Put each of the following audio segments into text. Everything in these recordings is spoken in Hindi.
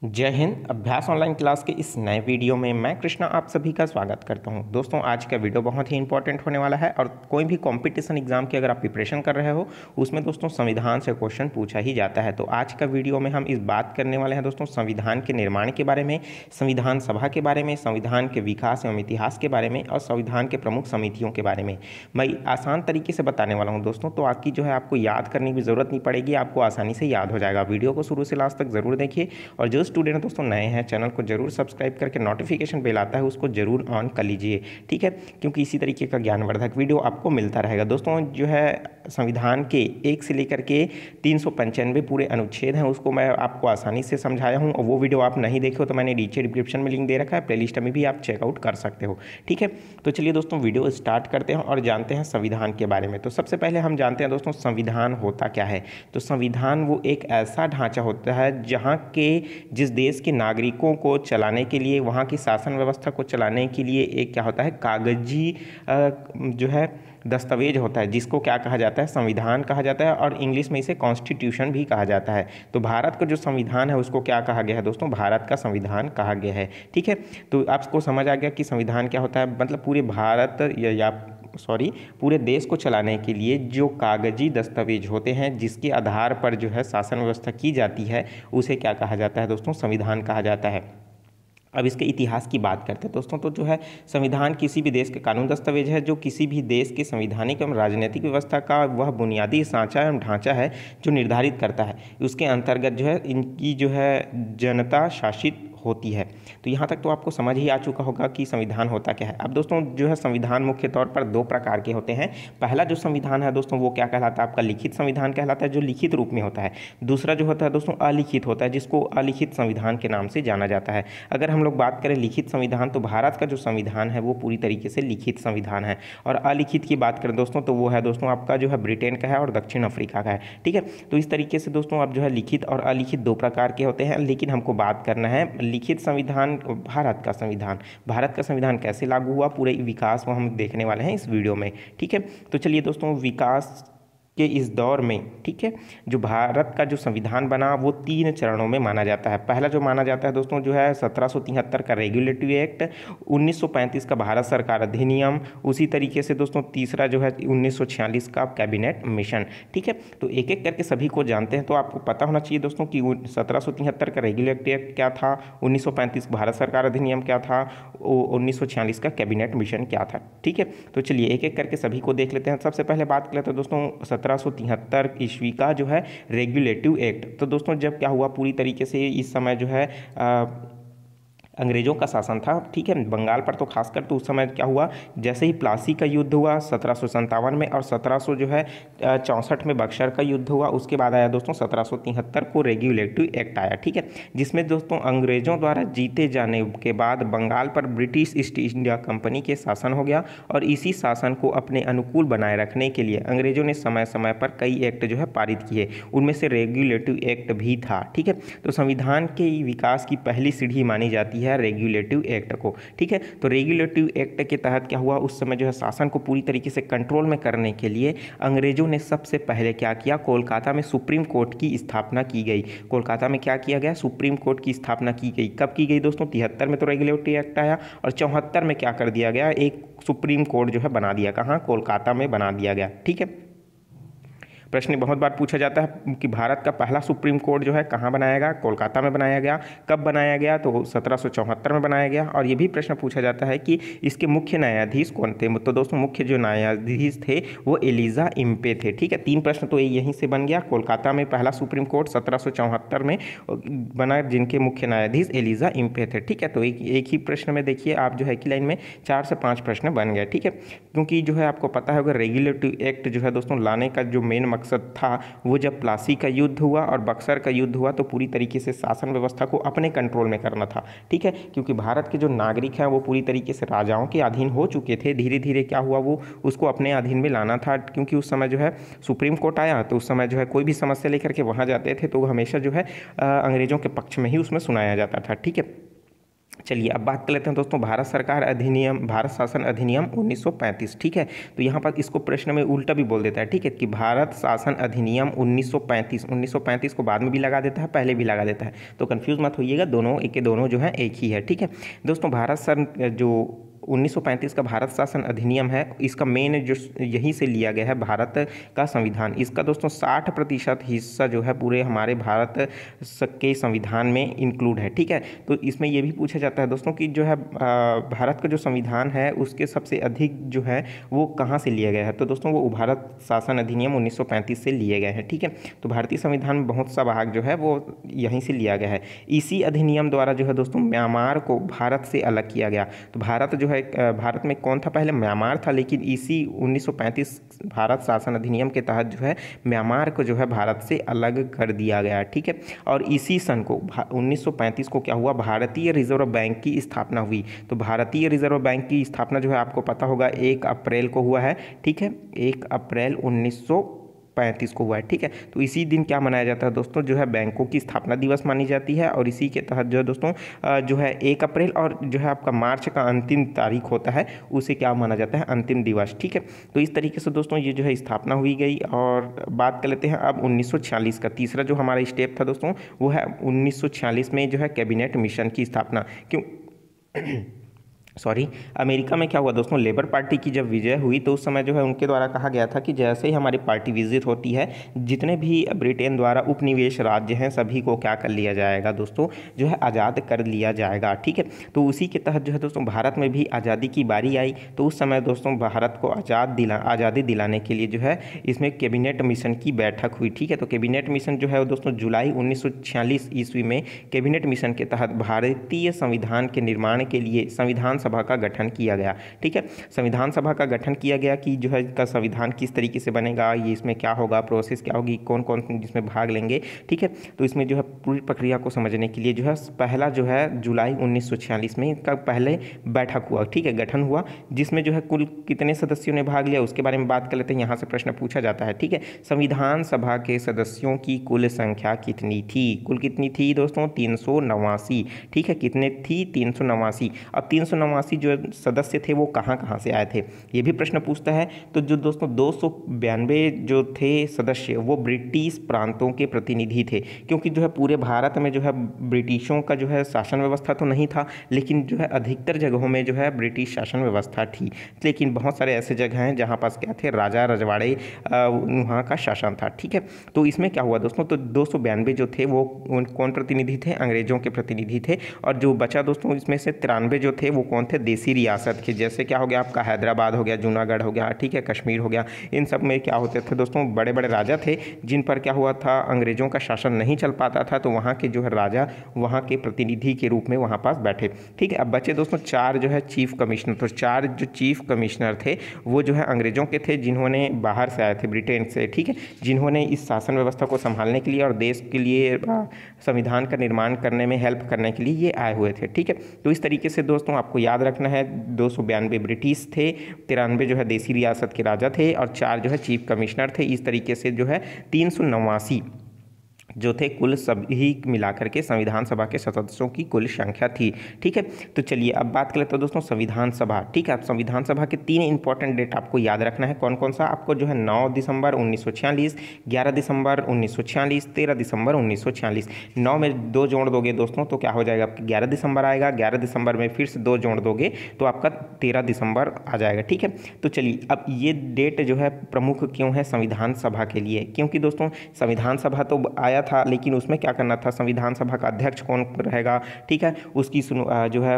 जय हिंद। अभ्यास ऑनलाइन क्लास के इस नए वीडियो में मैं कृष्णा आप सभी का स्वागत करता हूं। दोस्तों, आज का वीडियो बहुत ही इंपॉर्टेंट होने वाला है और कोई भी कंपटीशन एग्जाम की अगर आप प्रिपरेशन कर रहे हो उसमें दोस्तों संविधान से क्वेश्चन पूछा ही जाता है। तो आज का वीडियो में हम इस बात करने वाले हैं दोस्तों संविधान के निर्माण के बारे में, संविधान सभा के बारे में, संविधान के विकास एवं इतिहास के बारे में और संविधान के प्रमुख समितियों के बारे में। मैं आसान तरीके से बताने वाला हूँ दोस्तों, तो आपकी जो है आपको याद करने की ज़रूरत नहीं पड़ेगी, आपको आसानी से याद हो जाएगा। वीडियो को शुरू से लास्ट तक ज़रूर देखिए और जो स्टूडेंट दोस्तों नए हैं चैनल को जरूर सब्सक्राइब करके नोटिफिकेशन बेल आता है उसको जरूर ऑन कर लीजिए, ठीक है, क्योंकि इसी तरीके का ज्ञानवर्धक वीडियो आपको मिलता रहेगा। दोस्तों जो है संविधान के 1 से लेकर के 395 पूरे अनुच्छेद हैं उसको मैं आपको आसानी से समझाया हूं और वो वीडियो आप नहीं देखे हो तो मैंने नीचे डिस्क्रिप्शन में लिंक दे रखा है, प्लेलिस्ट में भी आप चेकआउट कर सकते हो, ठीक है। तो चलिए दोस्तों वीडियो स्टार्ट करते हैं और जानते हैं संविधान के बारे में। तो सबसे पहले हम जानते हैं दोस्तों संविधान होता क्या है। तो संविधान वो एक ऐसा ढांचा होता है जहाँ के जिस देश के नागरिकों को चलाने के लिए, वहाँ की शासन व्यवस्था को चलाने के लिए एक क्या होता है कागजी जो है दस्तावेज होता है जिसको क्या कहा जाता है संविधान कहा जाता है और इंग्लिश में इसे कॉन्स्टिट्यूशन भी कहा जाता है। तो भारत का जो संविधान है उसको क्या कहा गया है दोस्तों, भारत का संविधान कहा गया है, ठीक है। तो आपको समझ आ गया कि संविधान क्या होता है, मतलब पूरे भारत या पूरे देश को चलाने के लिए जो कागजी दस्तावेज होते हैं जिसके आधार पर जो है शासन व्यवस्था की जाती है उसे क्या कहा जाता है दोस्तों, संविधान कहा जाता है। अब इसके इतिहास की बात करते हैं दोस्तों, तो जो है संविधान किसी भी देश का कानून दस्तावेज है जो किसी भी देश की संवैधानिक एवं राजनीतिक व्यवस्था का वह बुनियादी सांचा एवं ढांचा है जो निर्धारित करता है। उसके अंतर्गत जो है इनकी जो है जनता शासित होती है। तो यहाँ तक तो आपको समझ ही आ चुका होगा कि संविधान होता क्या है। अब दोस्तों जो है संविधान मुख्य तौर पर 2 प्रकार के होते हैं। पहला जो संविधान है दोस्तों वो क्या कहलाता है, आपका लिखित संविधान कहलाता है जो लिखित रूप में होता है। दूसरा जो होता है दोस्तों अलिखित होता है जिसको अलिखित संविधान के नाम से जाना जाता है। अगर हम लोग बात करें लिखित संविधान तो भारत का जो संविधान है वो पूरी तरीके से लिखित संविधान है और अलिखित की बात करें दोस्तों तो वो है दोस्तों आपका जो है ब्रिटेन का है और दक्षिण अफ्रीका का है, ठीक है। तो इस तरीके से दोस्तों अब जो है लिखित और अलिखित 2 प्रकार के होते हैं, लेकिन हमको बात करना है लिखित संविधान, भारत का संविधान कैसे लागू हुआ, पूरे विकास को हम देखने वाले हैं इस वीडियो में, ठीक है। तो चलिए दोस्तों विकास के इस दौर में, ठीक है, जो भारत का जो संविधान बना वो 3 चरणों में माना जाता है। पहला जो माना जाता है दोस्तों जो है 1773 का रेगुलेटिव एक्ट, 1935 का भारत सरकार अधिनियम, उसी तरीके से दोस्तों तीसरा जो है 1946 का कैबिनेट मिशन, ठीक है। तो एक एक करके सभी को जानते हैं। तो आपको पता होना चाहिए दोस्तों कि 1773 का रेगुलेटिव एक्ट क्या था, 1935 भारत सरकार अधिनियम क्या था, 1946 का कैबिनेट मिशन क्या था, ठीक है। तो चलिए एक एक करके सभी को देख लेते हैं। सबसे पहले बात कर लेते हैं दोस्तों 1773 ईस्वी का जो है रेगुलेटिव एक्ट। तो दोस्तों जब क्या हुआ पूरी तरीके से इस समय जो है अंग्रेजों का शासन था, ठीक है, बंगाल पर तो खासकर। तो उस समय क्या हुआ, जैसे ही प्लासी का युद्ध हुआ 1757 में और 1700 जो है 64 में बक्सर का युद्ध हुआ, उसके बाद आया दोस्तों 1773 को रेगुलेटिव एक्ट आया, ठीक है, जिसमें दोस्तों अंग्रेजों द्वारा जीते जाने के बाद बंगाल पर ब्रिटिश ईस्ट इंडिया कंपनी के शासन हो गया और इसी शासन को अपने अनुकूल बनाए रखने के लिए अंग्रेजों ने समय समय पर कई एक्ट जो है पारित किए, उनमें से रेगुलेटिव एक्ट भी था, ठीक है। तो संविधान के विकास की पहली सीढ़ी मानी जाती है रेगुलेटिव एक्ट को, ठीक है। तो रेगुलेटिव एक्ट के तहत क्या हुआ, उस समय जो है शासन को पूरी तरीके से कंट्रोल में करने के लिए अंग्रेजों ने सबसे पहले क्या किया, कोलकाता में सुप्रीम कोर्ट की स्थापना की गई। कोलकाता में क्या किया गया, सुप्रीम कोर्ट की स्थापना की गई। कब की गई दोस्तों, 73 में तो रेगुलेटिव एक्ट आया और 74 में क्या कर दिया गया, एक सुप्रीम कोर्ट जो है बना दिया, कहाँ, कोलकाता में बना दिया गया, ठीक है। प्रश्न बहुत बार पूछा जाता है कि भारत का पहला सुप्रीम कोर्ट जो है कहाँ बनाया गया, कोलकाता में बनाया गया। कब बनाया गया, तो 1774 में बनाया गया। और ये भी प्रश्न पूछा जाता है कि इसके मुख्य न्यायाधीश कौन थे। तो दोस्तों मुख्य जो न्यायाधीश थे वो एलिजा इम्पे थे, ठीक है। 3 प्रश्न तो यहीं से बन गया। कोलकाता में पहला सुप्रीम कोर्ट 1774 में बना जिनके मुख्य न्यायाधीश एलिजा इम्पे थे, ठीक है। तो एक ही प्रश्न में देखिए आप जो है कि लाइन में 4 से 5 प्रश्न बन गए, ठीक है। क्योंकि जो है आपको पता होगा रेगुलेटिव एक्ट जो है दोस्तों लाने का जो मेन मकसद था वो जब प्लासी का युद्ध हुआ और बक्सर का युद्ध हुआ तो पूरी तरीके से शासन व्यवस्था को अपने कंट्रोल में करना था, ठीक है। क्योंकि भारत के जो नागरिक हैं वो पूरी तरीके से राजाओं के अधीन हो चुके थे, धीरे धीरे क्या हुआ वो उसको अपने अधीन में लाना था। क्योंकि उस समय जो है सुप्रीम कोर्ट आया तो उस समय जो है कोई भी समस्या लेकर के वहाँ जाते थे तो हमेशा जो है अंग्रेजों के पक्ष में ही उसमें सुनाया जाता था, ठीक है। चलिए अब बात कर लेते हैं दोस्तों भारत सरकार अधिनियम, भारत शासन अधिनियम 1935। ठीक है, तो यहाँ पर इसको प्रश्न में उल्टा भी बोल देता है। ठीक है, कि भारत शासन अधिनियम 1935, 1935 को बाद में भी लगा देता है, पहले भी लगा देता है, तो कंफ्यूज मत होइएगा, दोनों एक के दोनों जो है एक ही है। ठीक है दोस्तों, भारत सर जो 1935 का भारत शासन अधिनियम है, इसका मेन जो यहीं से लिया गया है भारत का संविधान। इसका दोस्तों 60% हिस्सा जो है पूरे हमारे भारत के संविधान में इंक्लूड है। ठीक है, तो इसमें यह भी पूछा जाता है दोस्तों कि जो है भारत का जो संविधान है उसके सबसे अधिक जो है वो कहाँ से लिया गया है, तो दोस्तों वो भारत शासन अधिनियम 1935 से लिए गए हैं। ठीक है, तो भारतीय संविधान में बहुत सा भाग जो है वो यहीं से लिया गया है। इसी अधिनियम द्वारा जो है दोस्तों म्यांमार को भारत से अलग किया गया। तो भारत जो है भारत में कौन था पहले, म्यांमार था, लेकिन इसी 1935 भारत शासन अधिनियम के तहत जो है म्यांमार को जो है भारत से अलग कर दिया गया। ठीक है, और इसी सन को 1935 को क्या हुआ, भारतीय रिजर्व बैंक की स्थापना हुई। तो भारतीय रिजर्व बैंक की स्थापना जो है आपको पता होगा 1 अप्रैल को हुआ है। ठीक है, 1 अप्रैल 1935 को हुआ है। ठीक है, तो इसी दिन क्या मनाया जाता है दोस्तों, जो है बैंकों की स्थापना दिवस मानी जाती है, और इसी के तहत जो है दोस्तों जो है 1 अप्रैल और जो है आपका मार्च का अंतिम तारीख होता है उसे क्या माना जाता है, अंतिम दिवस। ठीक है, तो इस तरीके से दोस्तों ये जो है स्थापना हुई गई। और बात कर लेते हैं अब 1946 का, तीसरा जो हमारा स्टेप था दोस्तों वो है 1946 में जो है कैबिनेट मिशन की स्थापना। क्यों अमेरिका में क्या हुआ दोस्तों, लेबर पार्टी की जब विजय हुई तो उस समय जो है उनके द्वारा कहा गया था कि जैसे ही हमारी पार्टी विजिट होती है, जितने भी ब्रिटेन द्वारा उपनिवेश राज्य हैं सभी को क्या कर लिया जाएगा दोस्तों, जो है आज़ाद कर लिया जाएगा। ठीक है, तो उसी के तहत जो है दोस्तों भारत में भी आज़ादी की बारी आई। तो उस समय दोस्तों भारत को आज़ादी दिलाने के लिए जो है इसमें कैबिनेट मिशन की बैठक हुई। ठीक है, तो कैबिनेट मिशन जो है दोस्तों जुलाई 1946 ईस्वी में कैबिनेट मिशन के तहत भारतीय संविधान के निर्माण के लिए संविधान सभा का गठन किया गया। ठीक है, संविधान सभा का गठन किया गया कि जो है इसका संविधान किस तरीके से बनेगा, ये इसमें क्या होगा, प्रोसेस क्या होगी, कौन कौन जिसमें भाग लेंगे। ठीक है, तो इसमें जो है पूरी प्रक्रिया को समझने के लिए जो है पहला जो है जुलाई 1946 में इसका पहले बैठक हुआ। ठीक है, गठन हुआ, जिसमें जो है कुल कितने सदस्यों ने भाग लिया उसके बारे में बात कर लेते हैं। यहाँ से प्रश्न पूछा जाता है। ठीक है, संविधान सभा के सदस्यों की कुल संख्या कितनी थी, कुल कितनी थी दोस्तों, 389। ठीक है, कितने थी, 389। अब 389 जो सदस्य थे वो कहाँ कहाँ से आए थे, ये भी प्रश्न पूछता है। तो जो दोस्तों 292 जो थे सदस्य वो ब्रिटिश प्रांतों के प्रतिनिधि थे, क्योंकि जो है पूरे भारत में जो है ब्रिटिशों का जो है शासन व्यवस्था तो नहीं था, लेकिन जो है अधिकतर जगहों में जो है ब्रिटिश शासन व्यवस्था थी, लेकिन बहुत सारे ऐसे जगह हैं जहाँ पास क्या थे, राजा रजवाड़े वहाँ का शासन था। ठीक है, तो इसमें क्या हुआ दोस्तों, तो 292 जो थे वो कौन प्रतिनिधि थे, अंग्रेजों के प्रतिनिधि थे, और जो बचा दोस्तों इसमें से 93 जो थे वो कौन थे, देसी रियासत के, जैसे क्या हो गया आपका हैदराबाद हो गया, जूनागढ़ हो गया, ठीक है, कश्मीर हो गया। इन सब में क्या होते थे दोस्तों, बड़े बड़े राजा थे जिन पर क्या हुआ था, अंग्रेजों का शासन नहीं चल पाता था, तो वहाँ के जो है राजा वहाँ के प्रतिनिधि के रूप में वहाँ पास बैठे। ठीक है, अब बचे दोस्तों 4 जो है चीफ कमिश्नर। तो 4 जो चीफ कमिश्नर थे वो जो है अंग्रेजों के थे, जिन्होंने बाहर से आए थे, ब्रिटेन से। ठीक है, जिन्होंने इस शासन व्यवस्था को संभालने के लिए और देश के लिए संविधान का निर्माण करने में हेल्प करने के लिए ये आए हुए थे। ठीक है, तो इस तरीके से दोस्तों आपको याद रखना है, 292 ब्रिटिश थे, 93 जो है देसी रियासत के राजा थे, और 4 जो है चीफ कमिश्नर थे। इस तरीके से जो है 389 जो थे कुल सभी मिलाकर के संविधान सभा के सदस्यों की कुल संख्या थी। ठीक है, तो चलिए अब बात कर लेते हैं दोस्तों संविधान सभा। ठीक है, अब संविधान सभा के 3 इंपॉर्टेंट डेट आपको याद रखना है। कौन कौन सा, आपको जो है 9 दिसंबर 1946, 11 दिसंबर 1946, 13 दिसंबर 1946। 9 में 2 जोड़ दोगे दोस्तों तो क्या हो जाएगा, आपका 11 दिसंबर आएगा, 11 दिसंबर में फिर से 2 जोड़ दोगे तो आपका 13 दिसंबर आ जाएगा। ठीक है, तो चलिए अब ये डेट जो है प्रमुख क्यों है संविधान सभा के लिए, क्योंकि दोस्तों संविधान सभा तो आया था, लेकिन उसमें क्या करना था, संविधान सभा का अध्यक्ष कौन रहेगा, ठीक है, उसकी जो है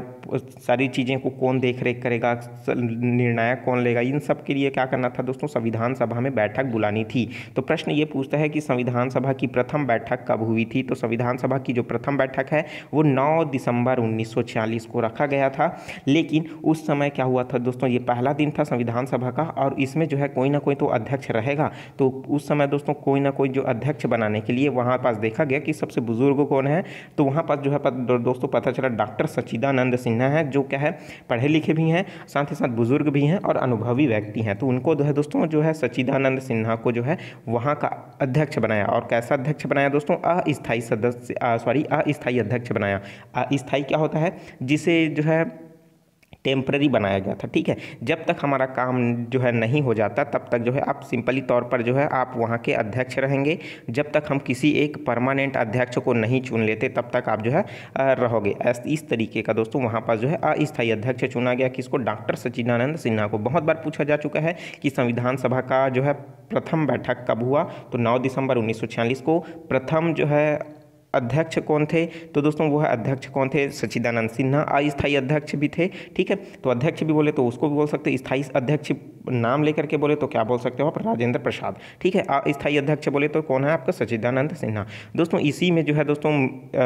सारी चीज़ें को कौन देख रेख करेगा, निर्णय कौन लेगा, इन सब के लिए क्या करना था दोस्तों, संविधान सभा में बैठक बुलानी थी। तो प्रश्न ये पूछता है कि संविधान सभा की प्रथम बैठक कब हुई थी। तो संविधान सभा की जो प्रथम बैठक है वो 9 दिसंबर 1946 को रखा गया था। लेकिन उस समय क्या हुआ था दोस्तों, ये पहला दिन था संविधान सभा का, और इसमें जो है कोई ना कोई तो अध्यक्ष रहेगा। तो उस समय दोस्तों कोई ना कोई जो अध्यक्ष बनाने के लिए वहाँ वहाँ पास देखा गया कि सबसे बुजुर्ग कौन है, तो वहाँ पास जो है दोस्तों पता चला डॉक्टर सच्चिदानंद सिन्हा है, जो क्या है पढ़े लिखे भी हैं, साथ ही साथ बुजुर्ग भी हैं और अनुभवी व्यक्ति हैं। तो उनको जो है दोस्तों जो है सच्चिदानंद सिन्हा को जो है वहाँ का अध्यक्ष बनाया। और कैसा अध्यक्ष बनाया दोस्तों? अस्थायी सदस्य अस्थायी अध्यक्ष बनाया। अस्थायी क्या होता है? जिसे जो है टेम्पररी बनाया गया था, ठीक है। जब तक हमारा काम जो है नहीं हो जाता तब तक जो है आप सिंपली तौर पर जो है आप वहाँ के अध्यक्ष रहेंगे। जब तक हम किसी एक परमानेंट अध्यक्ष को नहीं चुन लेते तब तक आप जो है रहोगे। इस तरीके का दोस्तों वहाँ पर जो है अस्थायी अध्यक्ष चुना गया। किसको? डॉक्टर सच्चिदानंद सिन्हा को। बहुत बार पूछा जा चुका है कि संविधान सभा का जो है प्रथम बैठक कब हुआ, तो 9 दिसंबर 1946 को। प्रथम जो है अध्यक्ष कौन थे, तो दोस्तों वो है अध्यक्ष कौन थे? सच्चिदानंद सिन्हा। अस्थायी अध्यक्ष भी थे, ठीक है। तो अध्यक्ष भी बोले तो उसको भी बोल सकते हैं, स्थायी अध्यक्ष नाम लेकर के बोले तो क्या बोल सकते हो आप? राजेंद्र प्रसाद, ठीक है। अस्थायी अध्यक्ष बोले तो कौन है आपका? सच्चिदानंद सिन्हा। दोस्तों इसी में जो है दोस्तों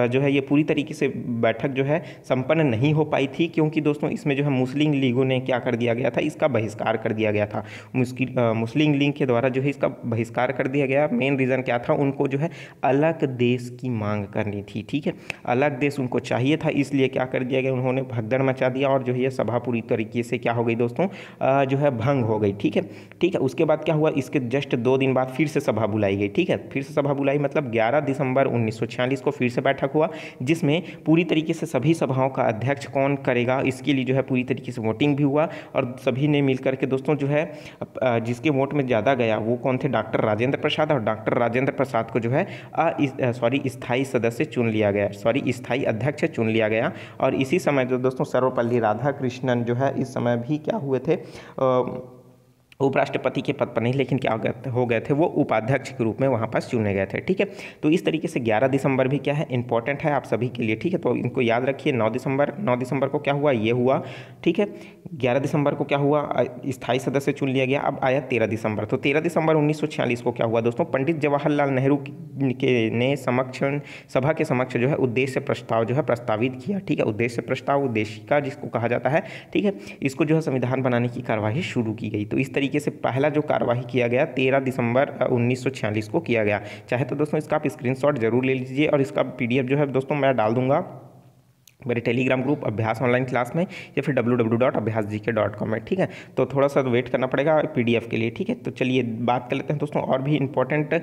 जो है ये पूरी तरीके से बैठक जो है संपन्न नहीं हो पाई थी, क्योंकि दोस्तों इसमें जो है मुस्लिम लीगों ने क्या कर दिया गया था? इसका बहिष्कार कर दिया गया था। मुस्लिम लीग के द्वारा जो है इसका बहिष्कार कर दिया गया। मेन रीज़न क्या था? उनको जो है अलग देश की मांग करनी थी, ठीक है। अलग देश उनको चाहिए था, इसलिए क्या कर दिया गया? उन्होंने भगदड़ मचा दिया और जो है ये सभा पूरी तरीके से क्या हो गई दोस्तों? जो है भंग हो गई, ठीक है। ठीक है, उसके बाद क्या हुआ? इसके जस्ट 2 दिन बाद फिर से सभा बुलाई गई, ठीक है। फिर से सभा बुलाई मतलब 11 दिसंबर 1946 को फिर से बैठक हुआ, जिसमें पूरी तरीके से सभी सभाओं का अध्यक्ष कौन करेगा इसके लिए जो है पूरी तरीके से वोटिंग भी हुआ। और सभी ने मिलकर के दोस्तों जो है जिसके वोट में ज़्यादा गया वो कौन थे? डॉक्टर राजेंद्र प्रसाद। और डॉक्टर राजेंद्र प्रसाद को जो है स्थायी सदस्य चुन लिया गया, स्थायी अध्यक्ष चुन लिया गया। और इसी समय जो दोस्तों सर्वपल्ली राधाकृष्णन जो है इस समय भी क्या हुए थे? उपराष्ट्रपति के पद पर नहीं, लेकिन क्या हो गए थे? वो उपाध्यक्ष के रूप में वहाँ पास चुने गए थे, ठीक है। तो इस तरीके से 11 दिसंबर भी क्या है? इंपॉर्टेंट है आप सभी के लिए, ठीक है। तो इनको याद रखिए। 9 दिसंबर को क्या हुआ? ये हुआ, ठीक है। 11 दिसंबर को क्या हुआ? स्थायी सदस्य चुन लिया गया। अब आया 13 दिसंबर। तो 13 दिसंबर 1946 को क्या हुआ दोस्तों? पंडित जवाहरलाल नेहरू ने सभा के समक्ष जो है उद्देश्य प्रस्ताव जो है प्रस्तावित किया, ठीक है। उद्देश्य प्रस्ताव, उद्देशिका जिसको कहा जाता है, ठीक है। इसको जो है संविधान बनाने की कार्यवाही शुरू की गई। तो इस तरीके से पहला जो कार्यवाही किया गया 13 दिसंबर 1946 को किया गया। चाहे तो दोस्तों इसका आप स्क्रीनशॉट जरूर ले लीजिए और इसका PDF जो है दोस्तों मैं डाल दूंगा मेरे टेलीग्राम ग्रुप अभ्यास ऑनलाइन क्लास में, या फिर www.abhyasgk.com में, ठीक है। तो थोड़ा सा वेट करना पड़ेगा PDF के लिए, ठीक है। तो चलिए बात कर लेते हैं दोस्तों और भी इम्पोर्टेंट।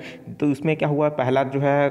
तो इसमें क्या हुआ? पहला जो है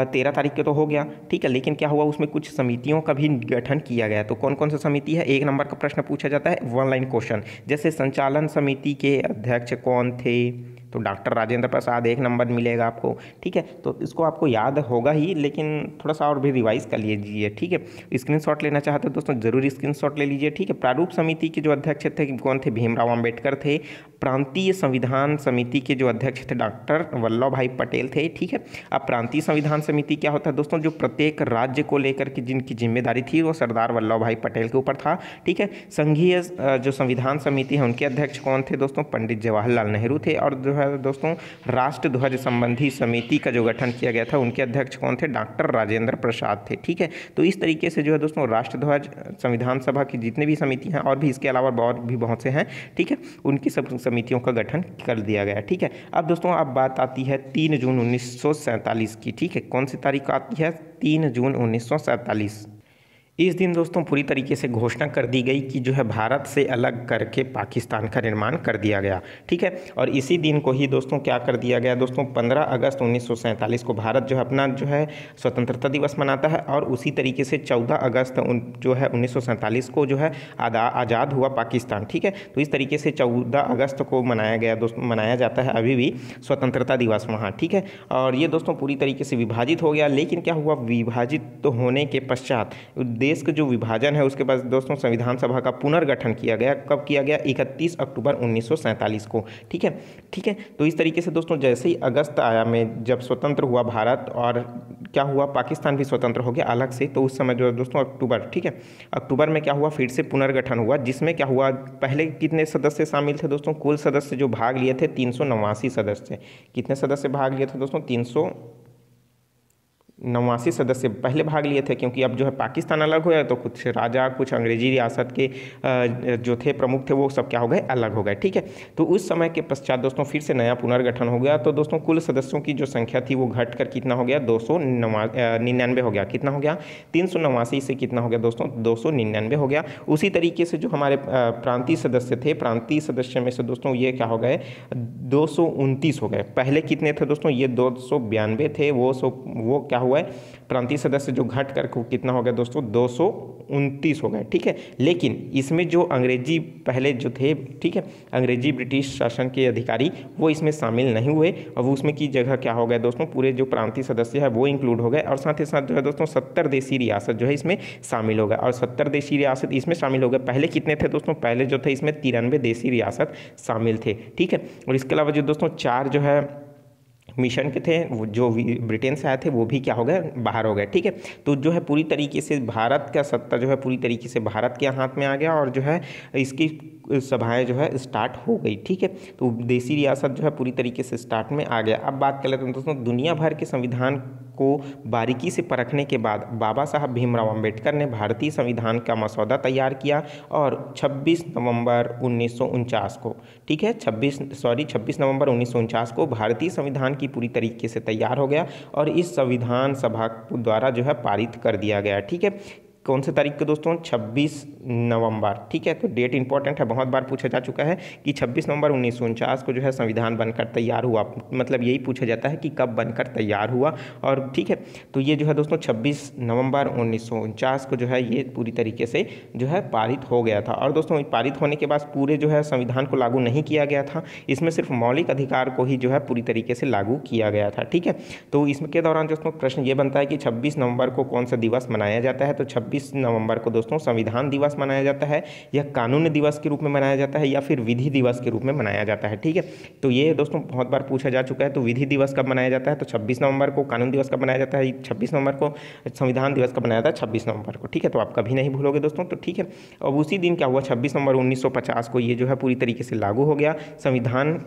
13 तारीख के तो हो गया, ठीक है। लेकिन क्या हुआ? उसमें कुछ समितियों का भी गठन किया गया। तो कौन कौन सी समिति है? 1 नंबर का प्रश्न पूछा जाता है, 1 लाइन क्वेश्चन। जैसे संचालन समिति के अध्यक्ष कौन थे? तो डॉक्टर राजेंद्र प्रसाद, 1 नंबर मिलेगा आपको, ठीक है। तो इसको आपको याद होगा ही, लेकिन थोड़ा सा और भी रिवाइज कर लीजिए, ठीक है। स्क्रीनशॉट लेना चाहते हो दोस्तों जरूर स्क्रीनशॉट ले लीजिए, ठीक है। प्रारूप समिति के जो अध्यक्ष थे कौन थे? भीमराव अम्बेडकर थे। प्रांतीय संविधान समिति के जो अध्यक्ष थे डॉक्टर वल्लभ भाई पटेल थे, ठीक है। अब प्रांतीय संविधान समिति क्या होता है दोस्तों? जो प्रत्येक राज्य को लेकर के जिनकी जिम्मेदारी थी वो सरदार वल्लभ भाई पटेल के ऊपर था, ठीक है। संघीय जो संविधान समिति है उनके अध्यक्ष कौन थे दोस्तों? पंडित जवाहरलाल नेहरू थे। और जो है दोस्तों राष्ट्र ध्वज संबंधी समिति का जो गठन किया गया था उनके अध्यक्ष कौन थे? डॉक्टर राजेंद्र प्रसाद थे, ठीक है। तो इस तरीके से जो है दोस्तों राष्ट्र ध्वज संविधान सभा की जितने भी समिति हैं और भी इसके अलावा और भी बहुत से हैं, ठीक है, उनकी सब समितियों का गठन कर दिया गया, ठीक है। अब दोस्तों अब बात आती है 3 जून 1947 की, ठीक है। कौन सी तारीख आती है? 3 जून 1947। इस दिन दोस्तों पूरी तरीके से घोषणा कर दी गई कि जो है भारत से अलग करके पाकिस्तान का निर्माण कर दिया गया, ठीक है। और इसी दिन को ही दोस्तों क्या कर दिया गया दोस्तों? 15 अगस्त 1947 को भारत जो है अपना जो है स्वतंत्रता दिवस मनाता है। और उसी तरीके से 14 अगस्त जो है 1947 को जो है आज़ाद हुआ पाकिस्तान, ठीक है। तो इस तरीके से 14 अगस्त को मनाया गया दोस्तों, मनाया जाता है अभी भी स्वतंत्रता दिवस वहाँ, ठीक है। और ये दोस्तों पूरी तरीके से विभाजित हो गया। लेकिन क्या हुआ? विभाजित होने के पश्चात देश का जो विभाजन है उसके बाद दोस्तों संविधान सभा का पुनर्गठन किया गया। कब किया गया? 31 अक्टूबर 1947 को, ठीक है, ठीक है। तो इस तरीके से दोस्तों जैसे ही अगस्त आया में जब स्वतंत्र हुआ भारत और क्या हुआ? पाकिस्तान भी स्वतंत्र हो गया अलग से। तो उस समय जो है दोस्तों अक्टूबर, ठीक है, अक्टूबर में क्या हुआ? फिर से पुनर्गठन हुआ, जिसमें क्या हुआ? पहले कितने सदस्य शामिल थे दोस्तों? कुल सदस्य जो भाग लिए थे 389 सदस्य। कितने सदस्य भाग लिए थे दोस्तों? 89 सदस्य पहले भाग लिए थे, क्योंकि अब जो है पाकिस्तान अलग हो गया तो कुछ राजा, कुछ अंग्रेजी रियासत के जो थे प्रमुख थे वो सब क्या हो गए, अलग हो गए। ठीक है, तो उस समय के पश्चात दोस्तों फिर से नया पुनर्गठन हो गया। तो दोस्तों कुल सदस्यों की जो संख्या थी वो घट कर कितना हो गया, 299 हो गया। कितना हो गया, 389 से कितना हो गया दोस्तों, 299 हो गया। उसी तरीके से जो हमारे प्रांतीय सदस्य थे, प्रांतीय सदस्य में से दोस्तों ये क्या हो गए, 229 हो गए। पहले कितने थे दोस्तों, ये 292 थे। वो क्या हुआ है, प्रांतीय सदस्य जो घट कर कितना हो गया दोस्तों, 229 हो गए। ठीक है, लेकिन इसमें जो अंग्रेजी पहले जो थे, ठीक है, अंग्रेजी ब्रिटिश शासन के अधिकारी वो इसमें शामिल नहीं हुए। अब उसमें की जगह क्या हो गया दोस्तों, पूरे जो प्रांतीय सदस्य है वो इंक्लूड हो गए, और साथ ही साथ जो है दोस्तों 70 देशी रियासत जो है इसमें शामिल हो गए, और 70 देशी रियासत इसमें शामिल हो गए। पहले कितने थे दोस्तों, पहले जो थे इसमें 93 देशी रियासत शामिल थे। ठीक है, और इसके अलावा जो दोस्तों 4 जो है मिशन के थे, वो जो ब्रिटेन से आए थे वो भी क्या हो गए, बाहर हो गए। ठीक है, तो जो है पूरी तरीके से भारत का सत्ता जो है पूरी तरीके से भारत के हाथ में आ गया, और जो है इसकी सभाएं जो है स्टार्ट हो गई। ठीक है, तो देशी रियासत जो है पूरी तरीके से स्टार्ट में आ गया। अब बात कर लेते हैं दोस्तों, दुनिया भर के संविधान को बारीकी से परखने के बाद बाबा साहब भीमराव अंबेडकर ने भारतीय संविधान का मसौदा तैयार किया, और 26 नवंबर 1949 को, ठीक है, 26 नवंबर 1949 को भारतीय संविधान की पूरी तरीके से तैयार हो गया, और इस संविधान सभा द्वारा जो है पारित कर दिया गया। ठीक है, कौन से तारीख को दोस्तों, 26 नवंबर। ठीक है, तो डेट इंपॉर्टेंट है, बहुत बार पूछा जा चुका है कि 26 नवंबर 1949 को जो है संविधान बनकर तैयार हुआ। मतलब यही पूछा जाता है कि कब बनकर तैयार हुआ। और ठीक है, तो ये जो है दोस्तों 26 नवंबर 1949 को जो है ये पूरी तरीके से जो है पारित हो गया था। और दोस्तों पारित होने के बाद पूरे जो है संविधान को लागू नहीं किया गया था, इसमें सिर्फ मौलिक अधिकार को ही जो है पूरी तरीके से लागू किया गया था। ठीक है, तो इसके दौरान दोस्तों प्रश्न ये बनता है कि 26 नवंबर को कौन सा दिवस मनाया जाता है। तो 26 नवंबर को दोस्तों संविधान दिवस मनाया जाता है, या कानून दिवस के रूप में मनाया जाता है, या फिर विधि दिवस के रूप में मनाया जाता है। ठीक है, तो ये दोस्तों बहुत बार पूछा जा चुका है। तो विधि दिवस कब मनाया जाता है, तो 26 नवंबर को। कानून दिवस कब मनाया जाता है, 26 नवंबर को। संविधान दिवस कब मनाया जाता है, 26 नवंबर को। ठीक है, तो आप कभी नहीं भूलोगे दोस्तों। तो ठीक है, अब उसी दिन क्या हुआ, 26 नवंबर 1950 को ये जो है पूरी तरीके से लागू हो गया, संविधान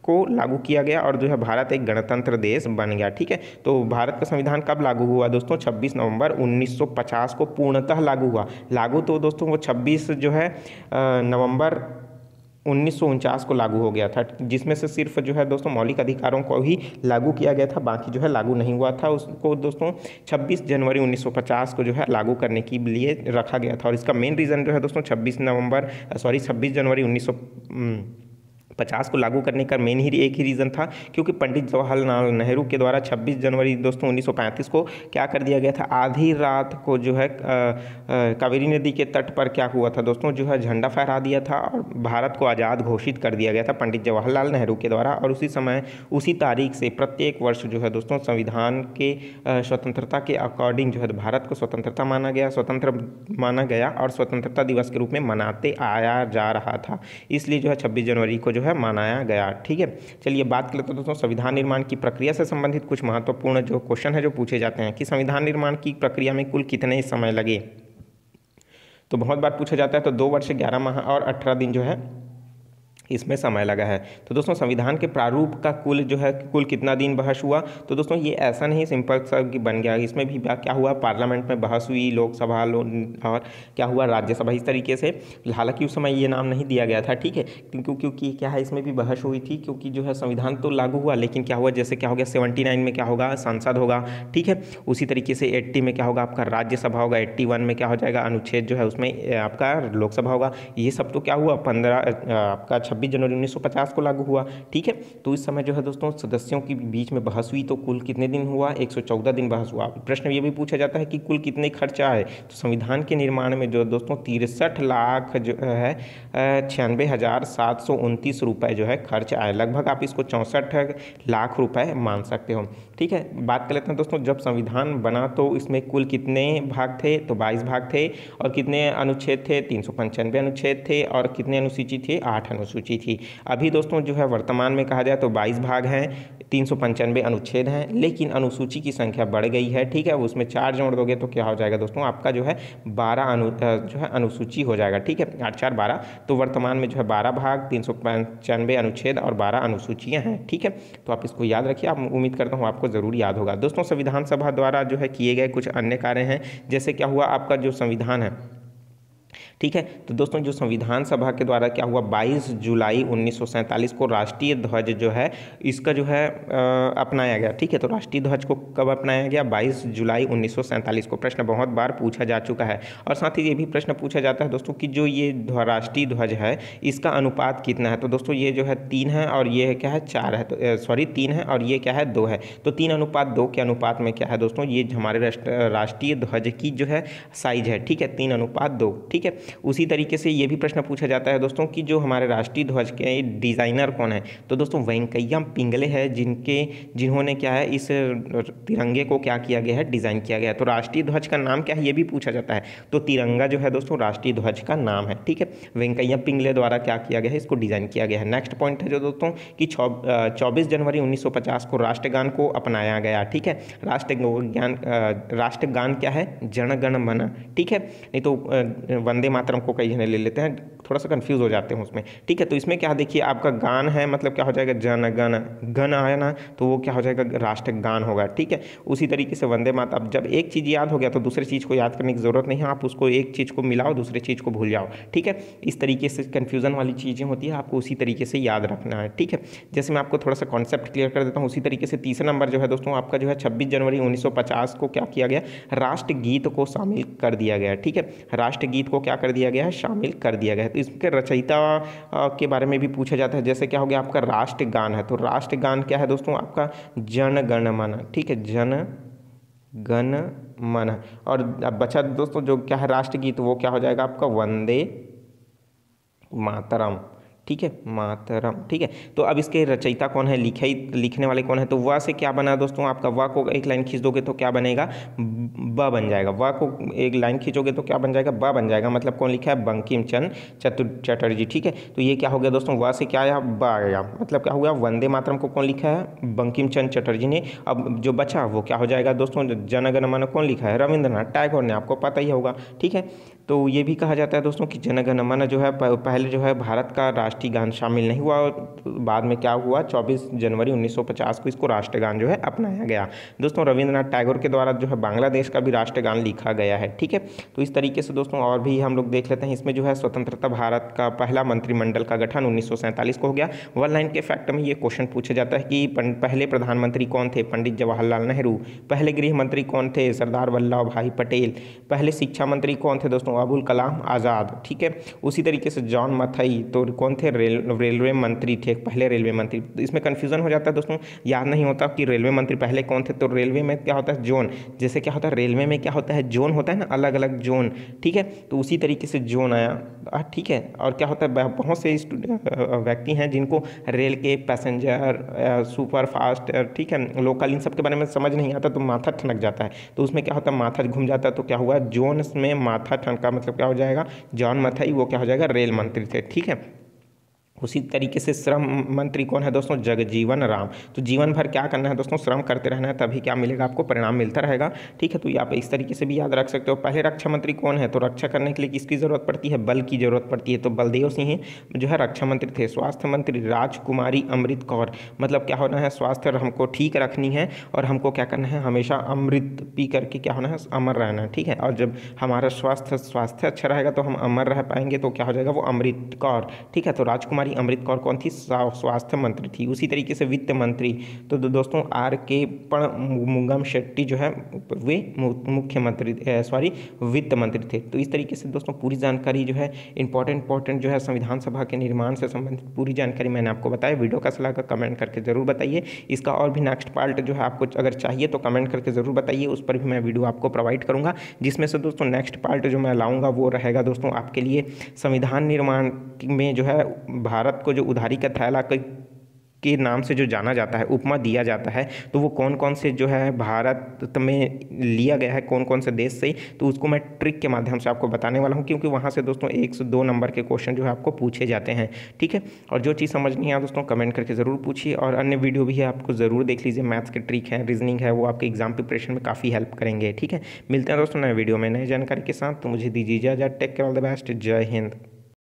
को लागू किया गया, और जो है भारत एक गणतंत्र देश बन गया। ठीक है, तो भारत का संविधान कब लागू हुआ दोस्तों, 26 नवंबर 1950 को पूर्णतः लागू हुआ। लागू तो दोस्तों वो 26 जो है नवंबर 1949 को लागू हो गया था, जिसमें से सिर्फ जो है दोस्तों मौलिक अधिकारों को ही लागू किया गया था, बाकी जो है लागू नहीं हुआ था। उसको दोस्तों 26 जनवरी 1950 को जो है लागू करने के लिए रखा गया था। और इसका मेन रीज़न जो है दोस्तों 26 जनवरी 1950 को लागू करने का मेन ही एक ही रीज़न था, क्योंकि पंडित जवाहरलाल नेहरू के द्वारा 26 जनवरी दोस्तों 1935 को क्या कर दिया गया था, आधी रात को जो है कावेरी नदी के तट पर क्या हुआ था दोस्तों, जो है झंडा फहरा दिया था, और भारत को आज़ाद घोषित कर दिया गया था पंडित जवाहरलाल नेहरू के द्वारा। और उसी समय उसी तारीख से प्रत्येक वर्ष जो है दोस्तों संविधान के स्वतंत्रता के अकॉर्डिंग जो है भारत को स्वतंत्रता माना गया, स्वतंत्र माना गया, और स्वतंत्रता दिवस के रूप में मनाते आया जा रहा था। इसलिए जो है 26 जनवरी को जो है मनाया गया। ठीक है, चलिए बात कर लेते हैं दोस्तों संविधान निर्माण की प्रक्रिया से संबंधित कुछ महत्वपूर्ण जो क्वेश्चन है जो पूछे जाते हैं कि संविधान निर्माण की प्रक्रिया में कुल कितने समय लगे। तो बहुत बार पूछा जाता है, तो 2 वर्ष 11 माह और 18 दिन जो है इसमें समय लगा है। तो दोस्तों संविधान के प्रारूप का कुल कितना दिन बहस हुआ, तो दोस्तों ये ऐसा नहीं सिंपल सा कि बन गया, इसमें भी क्या हुआ, पार्लियामेंट में बहस हुई, लोकसभा और क्या हुआ, राज्यसभा, इस तरीके से। हालांकि उस समय ये नाम नहीं दिया गया था। ठीक है, क्योंकि क्या है, इसमें भी बहस हुई थी, क्योंकि जो है संविधान तो लागू हुआ, लेकिन क्या हुआ, जैसे क्या हो गया 79 में क्या होगा, संसद होगा। ठीक है, उसी तरीके से 80 में क्या होगा, आपका राज्यसभा होगा, 81 में क्या हो जाएगा, अनुच्छेद जो है उसमें आपका लोकसभा होगा। ये सब तो क्या हुआ, 26 जनवरी 1950 को लागू हुआ। ठीक है, तो इस समय जो है दोस्तों सदस्यों के बीच में बहस हुई, तो कुल कितने दिन हुआ, 114 दिन बहस हुआ। प्रश्न ये भी पूछा जाता है कि कुल कितने खर्चा है, तो संविधान के निर्माण में जो दोस्तों 63 लाख जो है 96,729 रुपये जो है खर्च आए। लगभग आप इसको 64 लाख रुपए मान सकते हो। ठीक है, बात कर लेते हैं दोस्तों, जब संविधान बना तो इसमें कुल कितने भाग थे, तो 22 भाग थे, और कितने अनुच्छेद थे, 395 अनुच्छेद थे, और कितने अनुसूची थे, 8 अनुसूची अनुसूची थी। अभी दोस्तों जो है वर्तमान में कहा जाए तो 22 भाग हैं, 395 अनुच्छेद हैं, लेकिन अनुसूची की संख्या बढ़ गई है। ठीक है, उसमें 4 जोड़ दोगे तो क्या हो जाएगा दोस्तों, आपका जो है 12 जो है अनुसूची हो जाएगा। ठीक है, 8 4 12, तो वर्तमान में जो है 12 भाग, 395 अनुच्छेद और 12 अनुसूचियाँ हैं। ठीक है, तो आप इसको याद रखिए, आप उम्मीद करता हूँ आपको ज़रूर याद होगा। दोस्तों संविधान सभा द्वारा जो है किए गए कुछ अन्य कार्य हैं, जैसे क्या हुआ, आपका जो संविधान है, ठीक है, तो दोस्तों जो संविधान सभा के द्वारा क्या हुआ, 22 जुलाई 1947 को राष्ट्रीय ध्वज जो है इसका जो है अपनाया गया। ठीक है, तो राष्ट्रीय ध्वज को कब अपनाया गया, 22 जुलाई 1947 को। प्रश्न बहुत बार पूछा जा चुका है। और साथ ही ये भी प्रश्न पूछा जाता है दोस्तों कि जो ये राष्ट्रीय ध्वज है इसका अनुपात कितना है, तो दोस्तों ये जो है 3 है और ये क्या है 4 है, तो सॉरी 3 है और ये क्या है 2 है, तो 3:2 के अनुपात में क्या है दोस्तों, ये हमारे राष्ट्रीय ध्वज की जो है साइज है। ठीक है, 3:2। ठीक है, उसी तरीके से ये भी प्रश्न पूछा जाता है दोस्तों कि जो हमारे राष्ट्रीय ध्वज के डिज़ाइनर कौन है, तो दोस्तों वेंकैया पिंगले है, जिन्होंने क्या है इस तिरंगे को क्या किया गया है, डिज़ाइन किया गया है। तो राष्ट्रीय ध्वज का नाम क्या है ये भी पूछा जाता है, तो तिरंगा जो है दोस्तों राष्ट्रीय ध्वज का नाम है। ठीक है, वेंकैया पिंगले द्वारा क्या किया गया है, इसको डिज़ाइन किया गया है। नेक्स्ट पॉइंट है जो दोस्तों कि 24 जनवरी 1950 को राष्ट्रगान को अपनाया गया। ठीक है, राष्ट्रगान क्या है, जन गण मन। ठीक है, नहीं तो वंदे मातरम को कई जने ले लेते हैं, थोड़ा सा कंफ्यूज हो जाते हैं उसमें। ठीक है, तो इसमें क्या देखिए, आपका गान है मतलब क्या हो जाएगा, जन गण, गण आया ना तो वो क्या हो जाएगा, राष्ट्रगान होगा। ठीक है, उसी तरीके से वंदे मातरम, जब एक चीज़ याद हो गया तो दूसरी चीज़ को याद करने की जरूरत नहीं है, आप उसको एक चीज़ को मिलाओ दूसरी चीज़ को भूल जाओ। ठीक है, इस तरीके से कन्फ्यूज़न वाली चीज़ें होती है, आपको उसी तरीके से याद रखना है। ठीक है, जैसे मैं आपको थोड़ा सा कॉन्सेप्ट क्लियर कर देता हूँ, उसी तरीके से तीसरा नंबर जो है दोस्तों आपका जो है 26 जनवरी 1950 को क्या किया गया, राष्ट्रगीत को शामिल कर दिया गया। ठीक है, राष्ट्रगीत को क्या कर दिया गया है, शामिल कर दिया गया है। तो इसके रचयिता के बारे में भी पूछा जाता है, जैसे क्या हो गया आपका राष्ट्रगान है, तो राष्ट्रगान क्या है दोस्तों आपका, जन गण मन। ठीक है, जन गण मन। और अब बचा दोस्तों जो क्या है राष्ट्रगीत, वो क्या हो जाएगा आपका, वंदे मातरम। ठीक है, मातरम। ठीक है, तो अब इसके रचयिता कौन है, लिखने वाले कौन है, तो व से क्या बना दोस्तों आपका, व को एक लाइन खींच दोगे तो क्या बनेगा, ब बन जाएगा। व को एक लाइन खींचोगे तो क्या बन जाएगा, ब बन जाएगा। मतलब कौन लिखा है, बंकिम चंद्र चटर्जी। ठीक है, तो ये क्या हो गया दोस्तों, व से क्या आया, ब आया, मतलब क्या हुआ, वंदे मातरम को कौन लिखा है, बंकिम चंद्र चटर्जी ने। अब जो बचा वो क्या हो जाएगा दोस्तों, जन गण मन कौन लिखा है, रविंद्रनाथ टैगोर ने, आपको पता ही होगा। ठीक है, तो ये भी कहा जाता है दोस्तों कि जन गण मन जो है पहले जो है भारत का राष्ट्रीय गान शामिल नहीं हुआ, बाद में क्या हुआ, 24 जनवरी 1950 को इसको राष्ट्रगान जो है अपनाया गया। दोस्तों रविंद्रनाथ टैगोर के द्वारा जो है बांग्लादेश का भी राष्ट्रगान लिखा गया है। ठीक है, तो इस तरीके से दोस्तों और भी हम लोग देख लेते हैं। इसमें जो है स्वतंत्रता भारत का पहला मंत्रिमंडल का गठन 1947 को हो गया। 1 लाइन के फैक्ट में ये क्वेश्चन पूछा जाता है कि पहले प्रधानमंत्री कौन थे, पंडित जवाहरलाल नेहरू। पहले गृह मंत्री कौन थे, सरदार वल्लभ भाई पटेल। पहले शिक्षा मंत्री कौन थे दोस्तों, अबुल कलाम आज़ाद। ठीक है, उसी तरीके से जॉन मथई तो कौन थे, रेलवे मंत्री थे, पहले रेलवे मंत्री। इसमें कन्फ्यूजन हो जाता है दोस्तों, याद नहीं होता कि रेलवे मंत्री पहले कौन थे। तो रेलवे में क्या होता है, जोन, जैसे क्या होता है रेलवे में क्या होता है, जोन होता है ना, अलग अलग जोन। ठीक है, तो उसी तरीके से जोन आया। ठीक है, और क्या होता है, बहुत से व्यक्ति हैं जिनको रेल के पैसेंजर, सुपर फास्ट, ठीक है, लोकल, इन सब के बारे में समझ नहीं आता तो माथा ठनक जाता है। तो उसमें क्या होता है, माथा घूम जाता है। तो क्या हुआ, जोन में माथा ठनका, मतलब क्या हो जाएगा, जॉन मथई वो क्या हो जाएगा, रेल मंत्री थे। ठीक है, उसी तरीके से श्रम मंत्री कौन है दोस्तों, जगजीवन राम। तो जीवन भर क्या करना है दोस्तों, श्रम करते रहना है, तभी क्या मिलेगा आपको, परिणाम मिलता रहेगा। ठीक है, तो आप इस तरीके से भी याद रख सकते हो। पहले रक्षा मंत्री कौन है, तो रक्षा करने के लिए किसकी जरूरत पड़ती है, बल की जरूरत पड़ती है, तो बलदेव सिंह जो है रक्षा मंत्री थे। स्वास्थ्य मंत्री राजकुमारी अमृत कौर, मतलब क्या होना है, स्वास्थ्य हमको ठीक रखनी है और हमको क्या करना है, हमेशा अमृत पी करके क्या होना है, अमर रहना है। ठीक है, और जब हमारा स्वास्थ्य अच्छा रहेगा तो हम अमर रह पाएंगे, तो क्या हो जाएगा, वो अमृत कौर। ठीक है, तो राजकुमारी अमृत कौर कौन थी, स्वास्थ्य मंत्री थी। उसी तरीके से वित्त मंत्री तो दोस्तों R.K. मुंगम शेट्टी जो है वे मुख्यमंत्री वित्त मंत्री थे। तो इस तरीके से दोस्तों पूरी जानकारी जो है इंपॉर्टेंट जो है संविधान सभा के निर्माण से संबंधित पूरी जानकारी मैंने आपको बताया। वीडियो का सलाह का कमेंट करके जरूर बताइए। इसका और भी नेक्स्ट पार्ट जो है आपको अगर चाहिए तो कमेंट करके जरूर बताइए, उस पर भी मैं वीडियो आपको प्रोवाइड करूंगा। जिसमें से दोस्तों नेक्स्ट पार्ट जो मैं लाऊंगा वो रहेगा दोस्तों आपके लिए संविधान निर्माण में जो है भारत को जो उधारी का थैला के नाम से जो जाना जाता है, उपमा दिया जाता है, तो वो कौन कौन से जो है भारत में लिया गया है, कौन कौन से देश से, तो उसको मैं ट्रिक के माध्यम से आपको बताने वाला हूँ, क्योंकि वहाँ से दोस्तों 1 से 2 नंबर के क्वेश्चन जो है आपको पूछे जाते हैं। ठीक है, और जो चीज़ समझ नहीं आया दोस्तों कमेंट करके ज़रूर पूछिए, और अन्य वीडियो भी है आपको ज़रूर देख लीजिए, मैथ्स के ट्रिक है, रीजनिंग है, वो आपके एग्जाम प्रिपरेशन में काफ़ी हेल्प करेंगे। ठीक है, मिलते हैं दोस्तों नए वीडियो में नई जानकारी के साथ, तो मुझे दीजिए इजाज़त। Take care, all the best, जय हिंद।